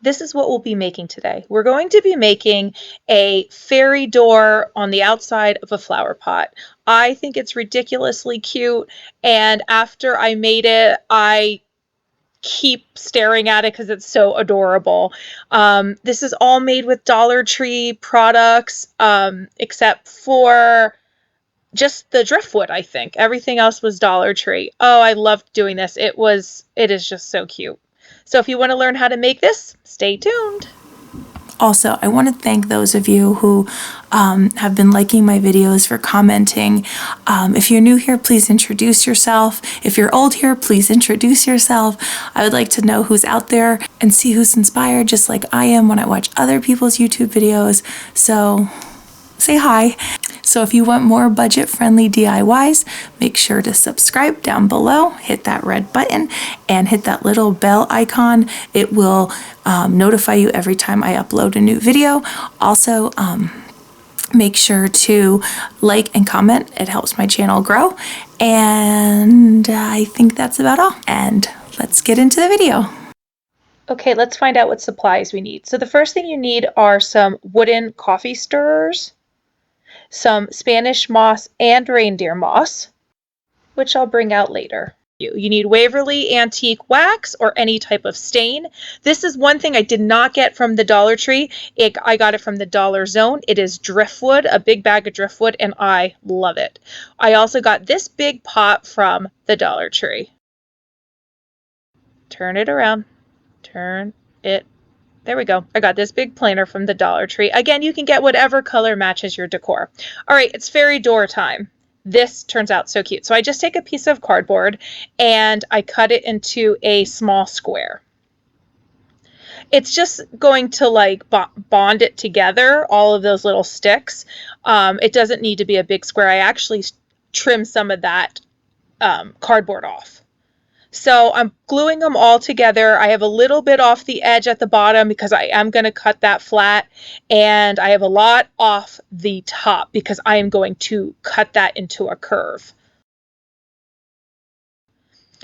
this is what we'll be making today. We're going to be making a fairy door on the outside of a flower pot. I think it's ridiculously cute, and after I made it, I keep staring at it because it's so adorable. This is all made with Dollar Tree products, except for just the driftwood, I think. Everything else was Dollar Tree. Oh, I loved doing this. It is just so cute. So if you want to learn how to make this, stay tuned. Also, I want to thank those of you who have been liking my videos, for commenting. If you're new here, please introduce yourself. If you're old here, please introduce yourself. I would like to know who's out there and see who's inspired, just like I am when I watch other people's YouTube videos. So say hi. So if you want more budget-friendly DIYs, make sure to subscribe down below, hit that red button, and hit that little bell icon. It will notify you every time I upload a new video. Also, make sure to like and comment. It helps my channel grow. And I think that's about all. And let's get into the video. Okay, let's find out what supplies we need. So the first thing you need are some wooden coffee stirrers, some Spanish moss and reindeer moss, which I'll bring out later. You need Waverly antique wax or any type of stain. This is one thing I did not get from the Dollar Tree. I got it from the Dollar Zone. It is driftwood, a big bag of driftwood, and I love it. I also got this big pot from the Dollar Tree. Turn it around. Turn it. There we go. I got this big planter from the Dollar Tree. Again, you can get whatever color matches your decor. All right, it's fairy door time. This turns out so cute. So I just take a piece of cardboard and I cut it into a small square. It's just going to like bond it together, all of those little sticks. It doesn't need to be a big square. I actually trimmed some of that cardboard off. So I'm gluing them all together. I have a little bit off the edge at the bottom because I am going to cut that flat, and I have a lot off the top because I am going to cut that into a curve.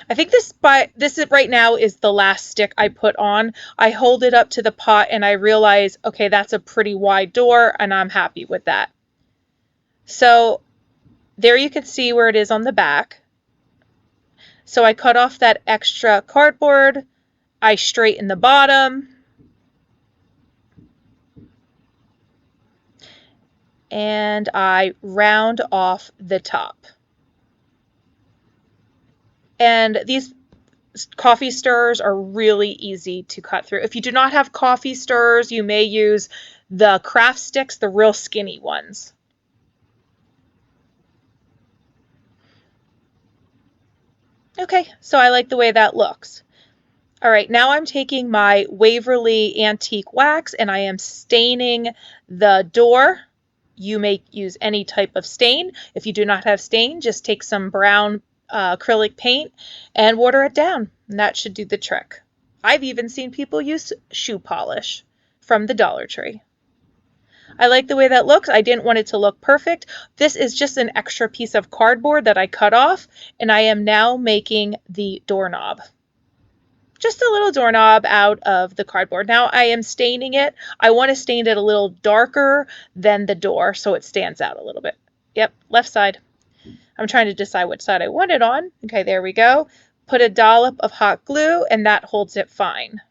I think this is right now is the last stick I put on. I hold it up to the pot and I realize, okay, that's a pretty wide door, and I'm happy with that. So there you can see where it is on the back. So I cut off that extra cardboard, I straighten the bottom, and I round off the top. And these coffee stirrers are really easy to cut through. If you do not have coffee stirrers, you may use the craft sticks, the real skinny ones. Okay, so I like the way that looks. All right, now I'm taking my Waverly antique wax and I am staining the door. You may use any type of stain. If you do not have stain, just take some brown acrylic paint and water it down, and that should do the trick. I've even seen people use shoe polish from the Dollar Tree. I like the way that looks. I didn't want it to look perfect. This is just an extra piece of cardboard that I cut off, and I am now making the doorknob. Just a little doorknob out of the cardboard. Now I am staining it. I want to stain it a little darker than the door so it stands out a little bit. Yep, left side. I'm trying to decide which side I want it on. Okay, there we go. Put a dollop of hot glue and that holds it fine.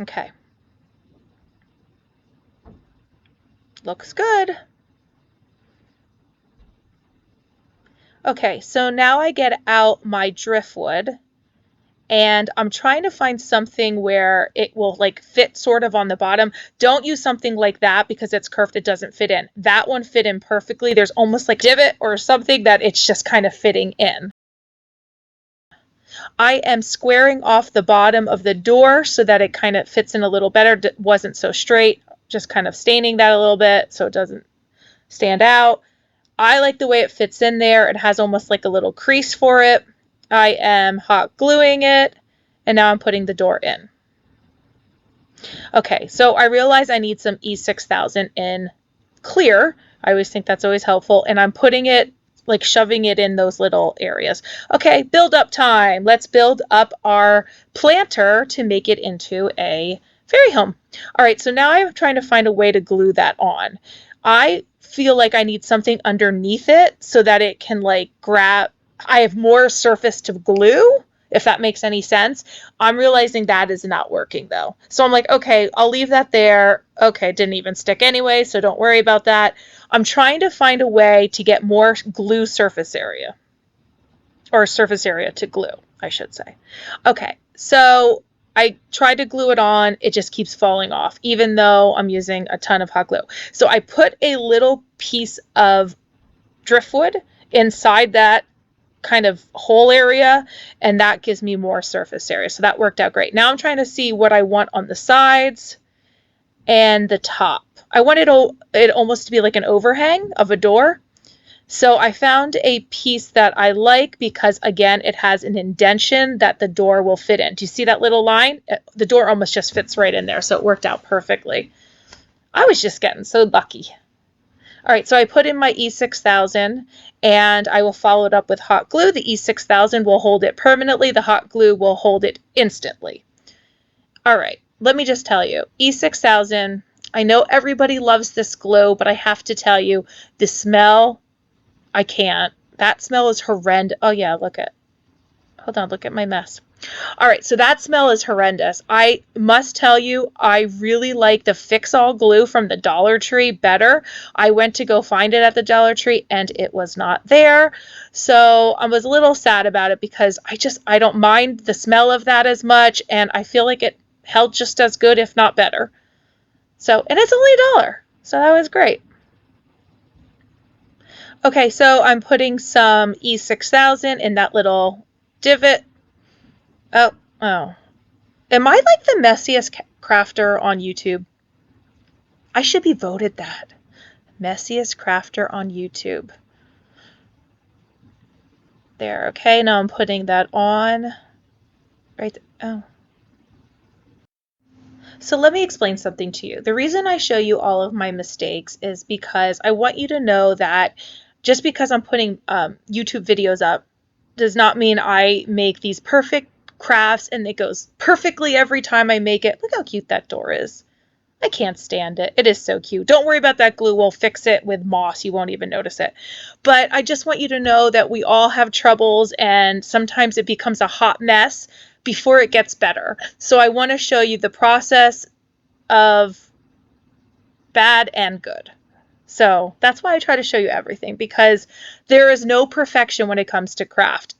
Okay. Looks good. Okay, so now I get out my driftwood and I'm trying to find something where it will like fit sort of on the bottom. Don't use something like that because it's curved, it doesn't fit in. That one fit in perfectly. There's almost like a divot or something that it's just kind of fitting in. I am squaring off the bottom of the door so that it kind of fits in a little better. It wasn't so straight. Just kind of staining that a little bit so it doesn't stand out. I like the way it fits in there. It has almost like a little crease for it. I am hot gluing it, and now I'm putting the door in. Okay, so I realize I need some E6000 in clear. I always think that's always helpful, and I'm putting it like shoving it in those little areas. Okay, build up time. Let's build up our planter to make it into a fairy home. All right, so now I'm trying to find a way to glue that on. I feel like I need something underneath it so that it can like grab, I have more surface to glue, if that makes any sense. I'm realizing that is not working though. So I'm like, okay, I'll leave that there. Okay, didn't even stick anyway, so don't worry about that. I'm trying to find a way to get more glue surface area, or surface area to glue, I should say. Okay, so I tried to glue it on. It just keeps falling off, even though I'm using a ton of hot glue. So I put a little piece of driftwood inside that kind of hole area, and that gives me more surface area. So that worked out great. Now I'm trying to see what I want on the sides and the top. I wanted it almost to be like an overhang of a door. So I found a piece that I like because, again, it has an indentation that the door will fit in. Do you see that little line? The door almost just fits right in there, so it worked out perfectly. I was just getting so lucky. All right, so I put in my E6000 and I will follow it up with hot glue. The E6000 will hold it permanently. The hot glue will hold it instantly. All right, let me just tell you, E6000, I know everybody loves this glue, but I have to tell you, the smell, I can't. That smell is horrendous. Oh yeah, look at my mess. All right, so that smell is horrendous. I must tell you, I really like the Fix-All glue from the Dollar Tree better. I went to go find it at the Dollar Tree and it was not there. So I was a little sad about it because I don't mind the smell of that as much, and I feel like it held just as good, if not better. So, and it's only $1. So that was great. Okay, so I'm putting some E6000 in that little divot. Oh. Am I like the messiest crafter on YouTube? I should be voted that. Messiest crafter on YouTube. There, okay, now I'm putting that on. Right there. Oh. So let me explain something to you. The reason I show you all of my mistakes is because I want you to know that just because I'm putting YouTube videos up does not mean I make these perfect crafts and it goes perfectly every time I make it. Look how cute that door is. I can't stand it. It is so cute. Don't worry about that glue. We'll fix it with moss. You won't even notice it. But I just want you to know that we all have troubles, and sometimes it becomes a hot mess before it gets better. So I want to show you the process of bad and good. So that's why I try to show you everything, because there is no perfection when it comes to crafts.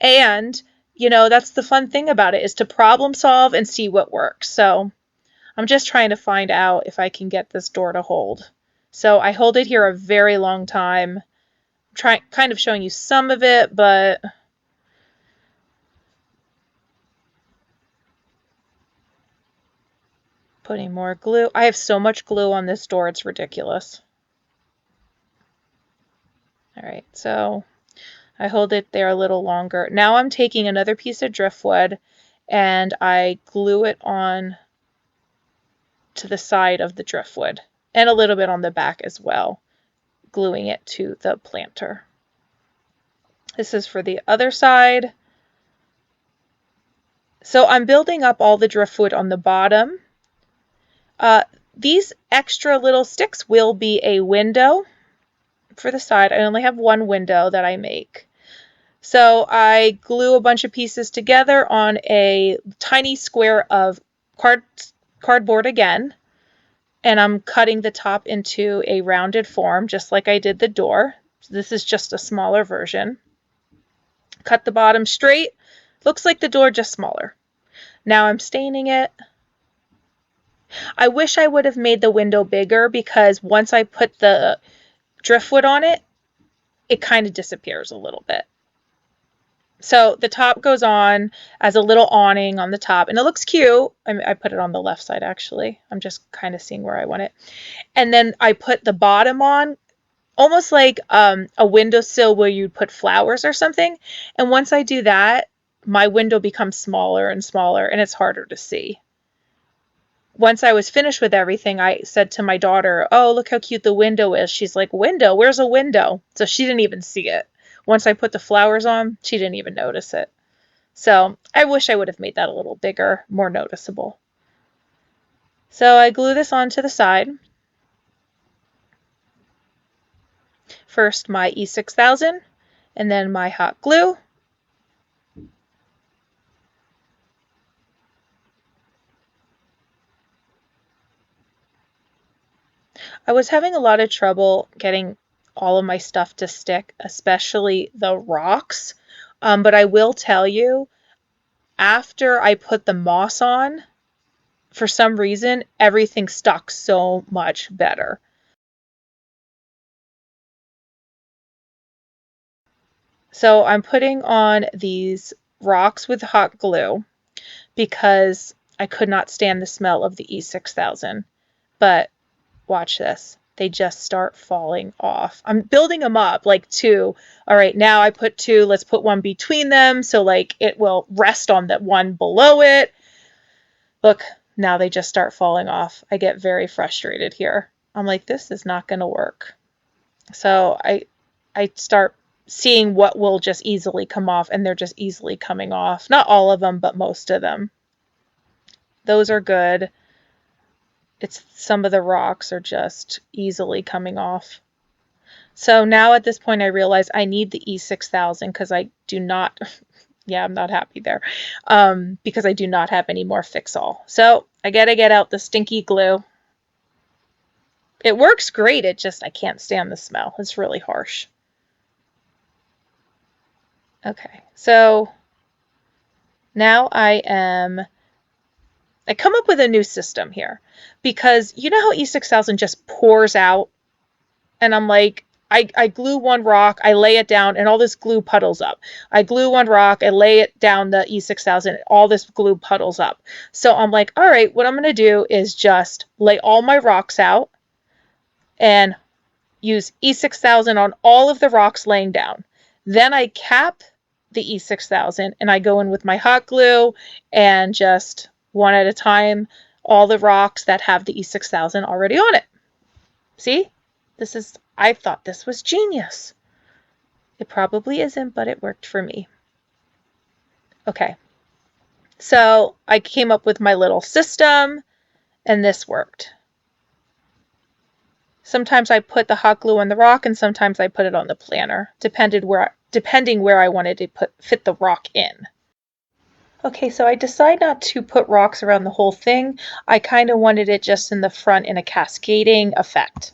And that's the fun thing about it, is to problem solve and see what works. So I'm just trying to find out if I can get this door to hold. So I hold it here a very long time. I'm kind of showing you some of it, but putting more glue. I have so much glue on this door, it's ridiculous. All right, so I hold it there a little longer. Now I'm taking another piece of driftwood and I glue it on to the side of the driftwood and a little bit on the back as well, gluing it to the planter. This is for the other side. So I'm building up all the driftwood on the bottom. These extra little sticks will be a window for the side. I only have one window that I make. So I glue a bunch of pieces together on a tiny square of cardboard again, and I'm cutting the top into a rounded form, just like I did the door. So this is just a smaller version. Cut the bottom straight. Looks like the door, just smaller. Now I'm staining it. I wish I would have made the window bigger, because once I put the driftwood on it, it kind of disappears a little bit. So the top goes on as a little awning on the top, and it looks cute. I put it on the left side, actually. I'm just kind of seeing where I want it. And then I put the bottom on, almost like a windowsill where you'd put flowers or something. And once I do that, my window becomes smaller and smaller, and it's harder to see. once I was finished with everything, I said to my daughter, "Oh, look how cute the window is." She's like, "Window? Where's a window?" So she didn't even see it. Once I put the flowers on, she didn't even notice it. So I wish I would have made that a little bigger, more noticeable. So I glue this onto the side. First my E6000 and then my hot glue. I was having a lot of trouble getting all of my stuff to stick, especially the rocks. But I will tell you, after I put the moss on, for some reason, everything stuck so much better. So I'm putting on these rocks with hot glue because I could not stand the smell of the E6000. But watch this. They just start falling off. I'm building them up like two. All right, now I put two. Let's put one between them so like it will rest on the one below it. Look, now they just start falling off. I get very frustrated here. I'm like, this is not going to work. So I start seeing what will just easily come off, and they're just easily coming off. Not all of them, but most of them. Those are good. It's some of the rocks are just easily coming off. So now at this point I realize I need the E6000 because I do not, yeah, I'm not happy there, because I do not have any more Fix-All. So I gotta get out the stinky glue. It works great, it just, I can't stand the smell. It's really harsh. Okay, so now I come up with a new system here because you know how E6000 just pours out, and I'm like, I glue one rock, I lay it down, and all this glue puddles up. I glue one rock, I lay it down the E6000, all this glue puddles up. So I'm like, all right, what I'm going to do is just lay all my rocks out and use E6000 on all of the rocks laying down. Then I cap the E6000 and I go in with my hot glue and just one at a time, all the rocks that have the E6000 already on it. See? I thought this was genius. It probably isn't, but it worked for me. Okay, so I came up with my little system, and this worked. Sometimes I put the hot glue on the rock, and sometimes I put it on the planner, depending where I wanted to fit the rock in. Okay, so I decided not to put rocks around the whole thing. I kind of wanted it just in the front in a cascading effect.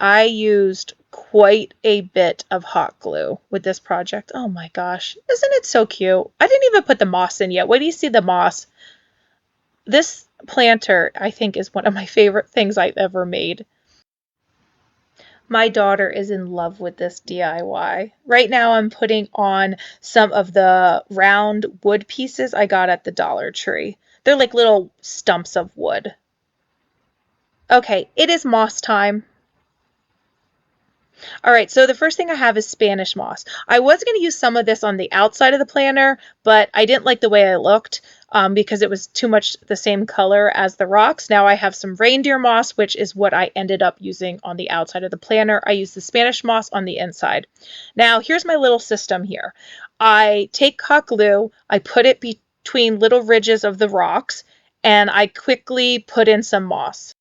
I used quite a bit of hot glue with this project. Oh my gosh, isn't it so cute? I didn't even put the moss in yet. Wait do you see the moss? This planter, I think, is one of my favorite things I've ever made. My daughter is in love with this DIY. Right now I'm putting on some of the round wood pieces I got at the Dollar Tree. They're like little stumps of wood. Okay, it is moss time. All right, so the first thing I have is Spanish moss. I was going to use some of this on the outside of the planter, but I didn't like the way it looked because it was too much the same color as the rocks. Now I have some reindeer moss, which is what I ended up using on the outside of the planter. I used the Spanish moss on the inside. Now here's my little system here. I take hot glue, I put it between little ridges of the rocks, and I quickly put in some moss.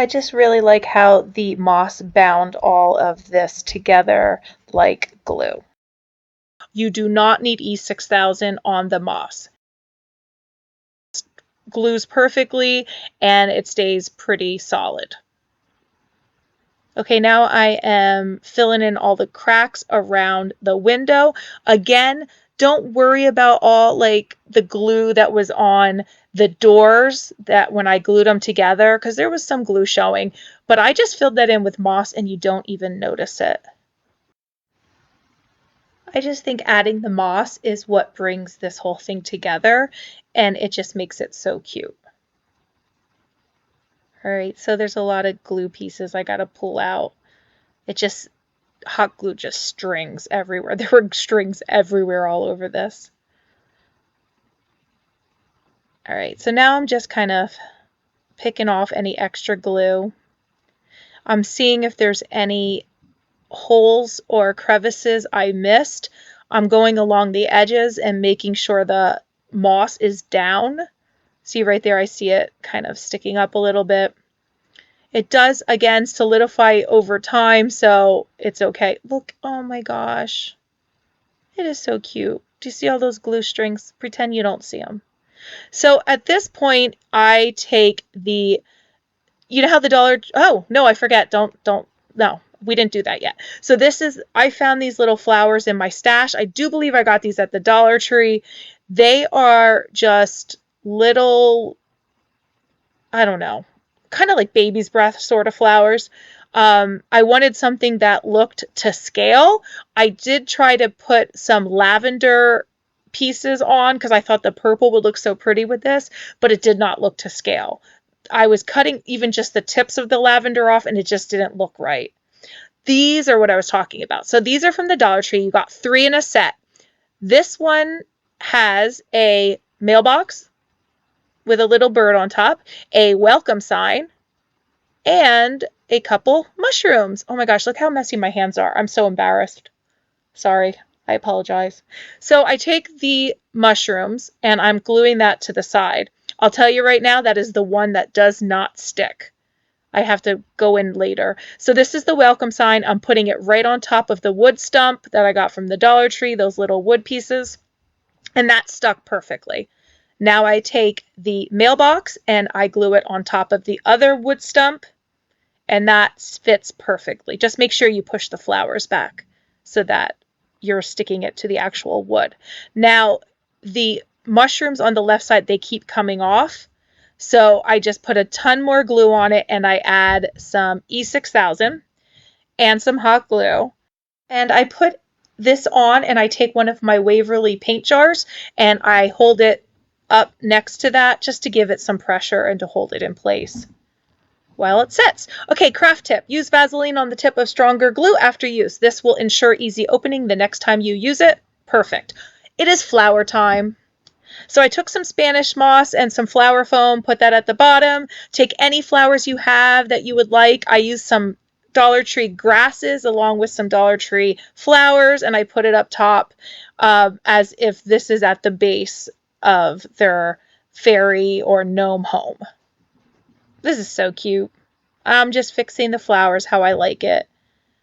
I just really like how the moss bound all of this together like glue. You do not need E6000 on the moss. It glues perfectly and it stays pretty solid. Okay, now I am filling in all the cracks around the window. Again, don't worry about all like the glue that was on the doors that when I glued them together, because there was some glue showing, but I just filled that in with moss and you don't even notice it. I just think adding the moss is what brings this whole thing together and it just makes it so cute. All right, so there's a lot of glue pieces I gotta pull out. Hot glue just strings everywhere. There were strings everywhere all over this. All right, so now I'm just kind of picking off any extra glue. I'm seeing if there's any holes or crevices I missed. I'm going along the edges and making sure the moss is down. See right there, I see it kind of sticking up a little bit. It does, again, solidify over time, so it's okay. Look, oh my gosh. It is so cute. Do you see all those glue strings? Pretend you don't see them. So at this point, I take the, you know how the dollar, oh, no, I forget. No, we didn't do that yet. So this is, I found these little flowers in my stash. I do believe I got these at the Dollar Tree. They are just little, I don't know, kind of like baby's breath sort of flowers. I wanted something that looked to scale. I did try to put some lavender pieces on because I thought the purple would look so pretty with this, but it did not look to scale. I was cutting even just the tips of the lavender off and it just didn't look right. These are what I was talking about. So these are from the Dollar Tree. You got 3 in a set. This one has a mailbox with a little bird on top, a welcome sign, and a couple mushrooms. Oh my gosh, look how messy my hands are. I'm so embarrassed. Sorry, I apologize. So I take the mushrooms and I'm gluing that to the side. I'll tell you right now, that is the one that does not stick. I have to go in later. So this is the welcome sign. I'm putting it right on top of the wood stump that I got from the Dollar Tree, those little wood pieces, and that stuck perfectly. Now I take the mailbox and I glue it on top of the other wood stump, and that fits perfectly. Just make sure you push the flowers back so that you're sticking it to the actual wood. Now, the mushrooms on the left side, they keep coming off. So I just put a ton more glue on it and I add some E6000 and some hot glue. And I put this on and I take one of my Waverly paint jars and I hold it up next to that just to give it some pressure and to hold it in place while it sits. Okay, craft tip. Use Vaseline on the tip of stronger glue after use. This will ensure easy opening the next time you use it. Perfect. It is flower time. So I took some Spanish moss and some flower foam, put that at the bottom. Take any flowers you have that you would like. I used some Dollar Tree grasses along with some Dollar Tree flowers, and I put it up top as if this is at the base of their fairy or gnome home. This is so cute. I'm just fixing the flowers how I like it.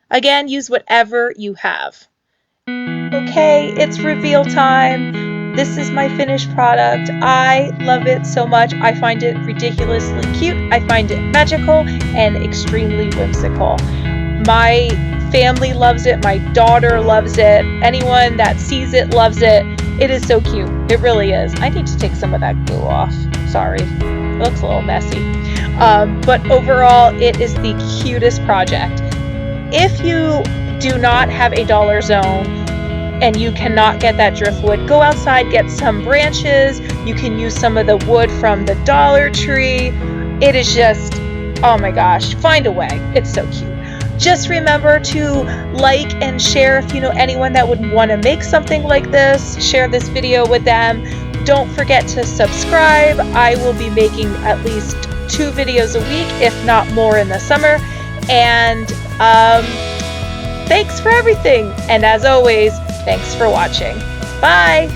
Again, use whatever you have. Okay, it's reveal time. This is my finished product. I love it so much. I find it ridiculously cute. I find it magical and extremely whimsical. My family loves it. My daughter loves it. Anyone that sees it loves it. It is so cute. It really is. I need to take some of that glue off. Sorry. It looks a little messy. But overall, it is the cutest project. If you do not have a dollar zone and you cannot get that driftwood, go outside, get some branches. You can use some of the wood from the Dollar Tree. It is just, oh my gosh, find a way. It's so cute. Just remember to like and share if you know anyone that would want to make something like this. Share this video with them. Don't forget to subscribe. I will be making at least 2 videos a week, if not more, in the summer. And thanks for everything. And as always, thanks for watching. Bye.